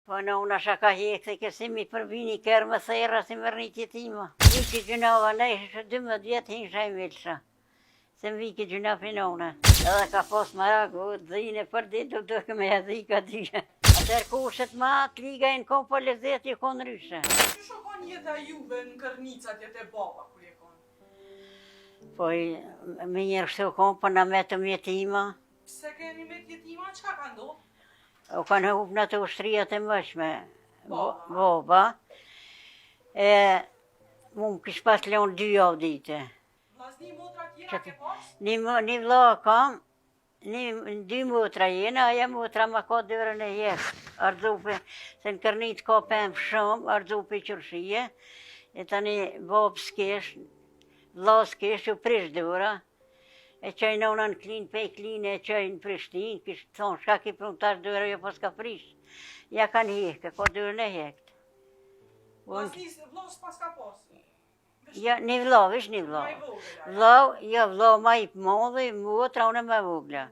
Po në unë asha ka hekë, ke si mi përbini kërë më thera si më rritje tima. Viki gjunava, ne ishe 12 vjetë hinsha i milësha. Se më viki gjuna pinone. Edhe ka pos maragu, dhine për ditë, do me edhika dyja. Atër kushet ma, të liga e në kom po lezet, je konë ryshe. Që shokon jetë a juve në kërnicat jetë e baba, kur je konë? Po me njerë shtu kom, po në me të mjetima. Pse keni me tjetima, qka ka ndodhë? U kanë hup në të ushtrijat e mëshme, Baba. boba. Mu më kish pas leon 2 javë dite. Vllazni motra tjera ke pas? Një vlla kam, 2 motra jena, aja motra ma ka dërën e jeshtë. Ardhupe, se në kërnit ka pëmë shumë, ardhupe i qërshije. E tani babë s'kesh, vlla s'kesh, u prish dëra. E qaj në unë në klinë, pe i klinë, e qaj në Prishtinë, kishë thonë, shka ki prunë tash dërë, jo pas ka prish. Ja kanë hekë, ka dërën e hekët. Vllazni vllas pas ka pas? Ja, një vlla, vish një vlla. Ma i vogël, Vlla, ja vlla ma i modhe, motra unë me vogla.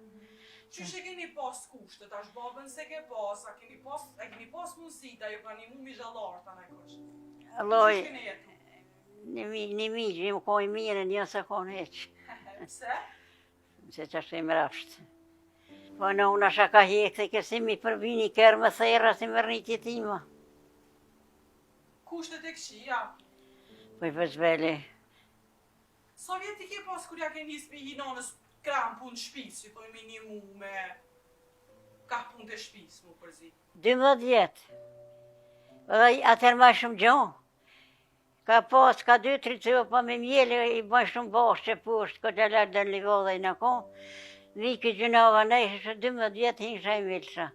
Qyshe keni pas kushtet, tash babën se ke pas, a keni pas mundësit, a ju ka një mu mi zhallarë të në kështë? Alloj, Qysh keni jetu? një migjë, më koj mirë, një se konë heqë. Pse? Se që është e më rafshtë. Po në unë asha ka hekë, ke si mi përbini kërë më thera si më rritje tima. Kushtet e këshia? Po i pëzbeli. Sa vjeti ke pas kur ja ke njës për hinonës kram punë shpis, që thoi minimu me ka punë të shpis, mu përzi? 12 vjetë. Dhe atër ma shumë gjohë. Ka pas, ka 2-3 copa me mjeli, i ma shumë bashkë që poshtë, ka gjallar dhe në livodhe i në kom. Viki gjunava, ne ishe 12 vjetë hinsha i milësha.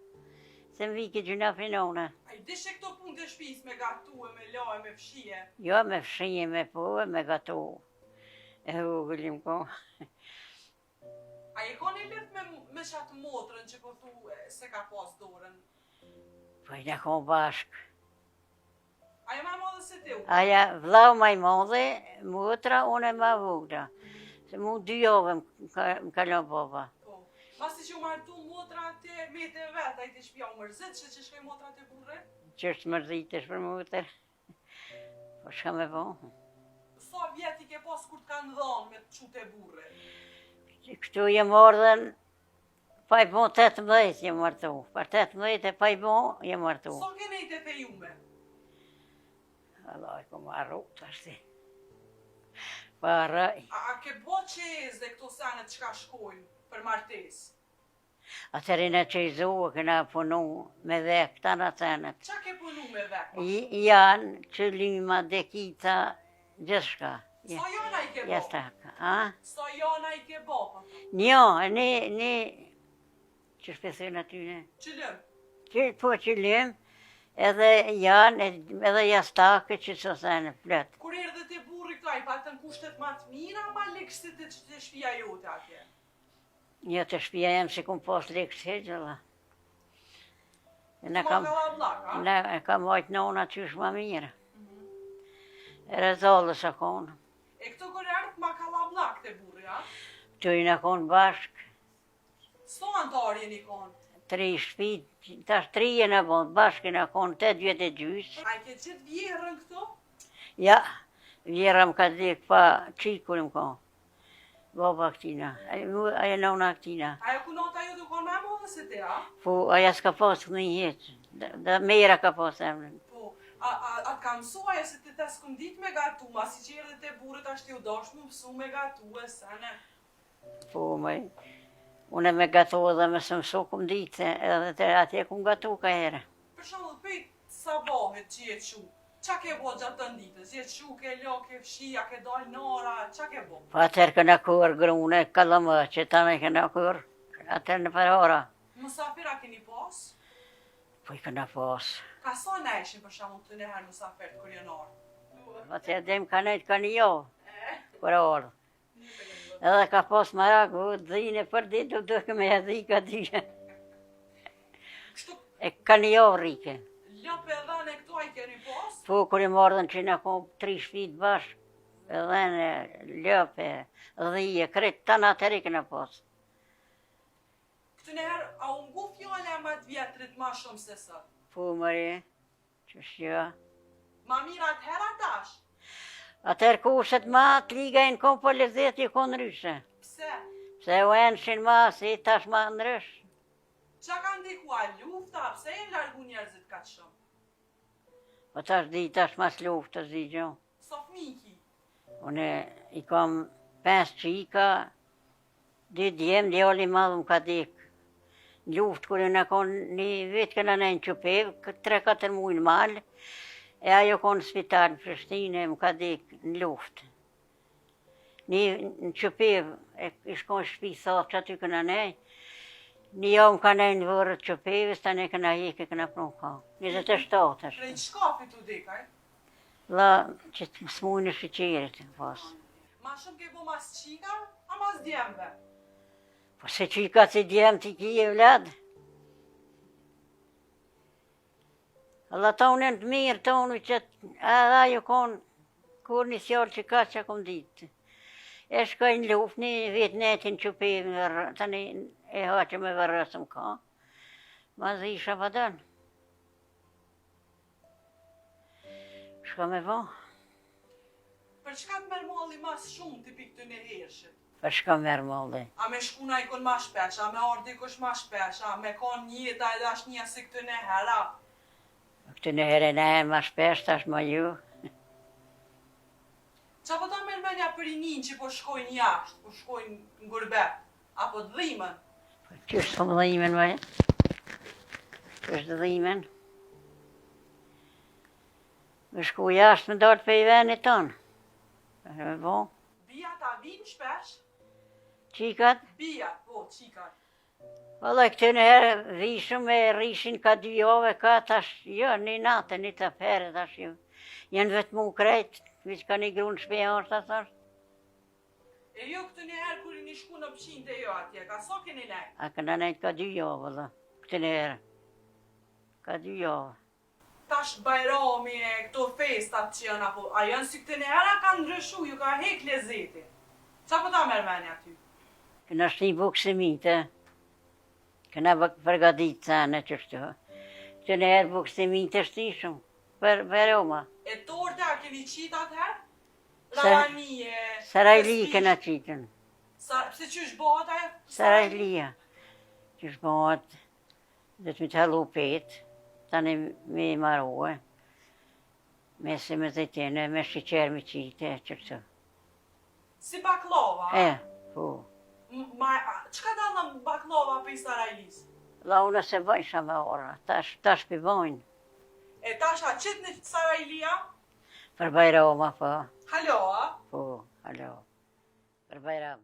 Se më viki gjuna pinone. A i dishe këto punë të shpis me gatu e me la e me fshije? Jo me fshije, me po, me gatu. E hugullim ko. A i ka një lirt me qatë motrën që po thu se ka pas dorën? Po i në kom bashkë. A i ma modhe se te u? Aja vlau ma i modhe, motra, unë e ma vogla. Se mu 2 javë më kalon baba. Po. Masi që u martu motra te me te vetë, a i të shpja u mërzit që shkoj motra te burre? Që është mërzitesh për motër. Po shka me po. Sa vjeti ke pas kur t'kanë dhanë me të qu te burre? Këtu jem ardhen, pa i bon 18 jem martu. Pa 18 e pa i bon jem martu. Sa kene i te fejume? Allah, ko marru të ashti. Para, A ke bo qez dhe këto senet qka shkojnë për martes? atërin e që i zuë, këna punu me dhek, të në cenet. Qa ke punu me vek? Janë, qëllima, dekita, gjithshka. Sa jona i ke bo? Jastaka, a? Sa jona i ke bo? Njo, një, që shpesën atyne? Qëllëm? Po qëllim, edhe janë, edhe jastake që të sene plët. Kur erdhe te burri këta, i patën kushtet ma të mira, ma lekshtit të shpia jote atje? Një të shpia jem si kum pos lekës hegjëlla. Ma ka la blak, a? Ne ka majtë në unë atysh ma mirë. Rezallës a konë. E këto kur erdhë ma ka la blak te burri, a? Tu i në konë bashkë, Sto antarje një konë? 3 shpit, tash 3 e në bonë, bashkë në konë 8 vjetë e gjysë. A i ke gjithë vjerën këto? Ja, vjera më ka dhekë pa qikur më konë. Baba këtina, aja në una këtina. Ajo kunota jo të konë me modhe se te, a? Po, aja s'ka pasë në jetë, dhe mera ka pasë emrin. Po, a ka mësu ajo se te s'kum dit me gatu, ma si që erdhe te burët ashtë ju dosh mu mësu me gatu e sene? Po, unë me gatu dhe me së mësu kum ditë, edhe të atje kum gatu ka ere. Për shumë dhe pejt sabahet që jetë shu, qa ke bo gjatë të nditës? Jetë shu, ke lo, ke fshia, ke dal nara, qa ke bo? Po atër këna kur grune, kalëmë, që ta me këna kur, atër në përhora. Musafira keni pas? Po i këna pas. Ka sa neshin për shumë të neherë musafir të kërjenar? Po të edhem ka nejtë ka një jo, për orë. Edhe ka pas maraku, dhine për ditë, do të me edhi ka dyja. Kështu E ka një jo rike. lëpe edhe në këto a i keni pas? Po kër i mardhen që në kom 3 shpit bashkë, edhe në lëpe, dhije, kretë, të në atëri këna pas. Këtë neherë, a u ngu fjale ma të vjetrit ma shumë se sa? Po, mëri, që shjo. Ma mirë atëhera tash? Atër kushtet ma të ligajnë kom po lezet i konë ryshe. Pse? Pse u enshin ma, si tash ma ndrysh. Qa ka ndikua lufta? Pse e largu njerëzit ka të shumë? Po tash di, tash mas luftës di gjo. So fmiki? Une i kam 5 qika, 2 djem, djali madhë më ka dik. Në luftë kërë në konë një vetë këna në në Qupev, 3-4 muaj në malë, e ajo konë në spital në Prishtine, më ka dik në luftë. Në Qupev, i shkon shpi thafë që aty këna nej, një jo më ka nej në vërët Qupevis, ta ne këna heke këna prunë ka. 27 është. Prej shkafit u dikaj? La, që të smujnë shqeqerit pas. Ma shumë ke bo mas qika, a mas djemve? Po se qika si djem t'i kije vlad. Allah tonë në të mirë tonë që edhe ajo konë kur një sjallë që ka që kom ditë. E shkoj në luft, një vetë netin që pevë, tani e haqë me vërësëm ka. Ma zi isha vëdën. Shka me vo? Për çka të merë malli mas shumë të pikë të në hershit? Për shka merë malli? A me shkuna i kon ma shpesh, a me ordi kush ma shpesh, a me kon njëta edhe ashtë një si këtë në hera? Këtë në herë në herë ma shpesh, tash ma ju. Qa po ta merë menja për i njën që po shkojnë jashtë, po shkojnë në gurbet, apo të dhimën? Qështë të më dhimen, vaj? Qështë të dhimen? Me shku jashtë me dalë për i venit tonë. Me bo? Bia ta vinë shpesh? Qikat? Bia, po, qikat. Valla këtë në herë rishëm e rishin ka 2 jove, ka tash, jo, një natë, një të pere tash jo. Janë vetë mu krejt, vishë ka një grunë shpeja është tash. E jo këtë një herë kur i një shku në pëqin të jo atje, ka so keni nejtë? A këna nejtë ka 2 jove, valla, këtë në herë. Ka 2 jove. Tash bajrami e këto festat që janë apo, a janë si këtë një herë a ka ndryshu, ju ka hek lezeti. Qa po ta merë menja ty? Këna shni buksimite, këna përgadit sa në qështu. Këtë në herë buksimite shtishëm, për Roma. E torta a keni qita të herë? Sa- Ravanie... Sarajli këna qitën. Pse që është bëhat ajo? Sarajlia. Që shbohat, dhe të mi të halu petë, tani me i marue, me se me zëjtene, me shqeqer me qite, qërëtë. Si baklava? Po. Qka dalën baklava për i Sarajlis? La unë se bëjsha me ora, tash për bojnë. E tash a qëtë në Sarajlia? Për Bajrama, po. Halo, a? Po, alo. Për Bajram.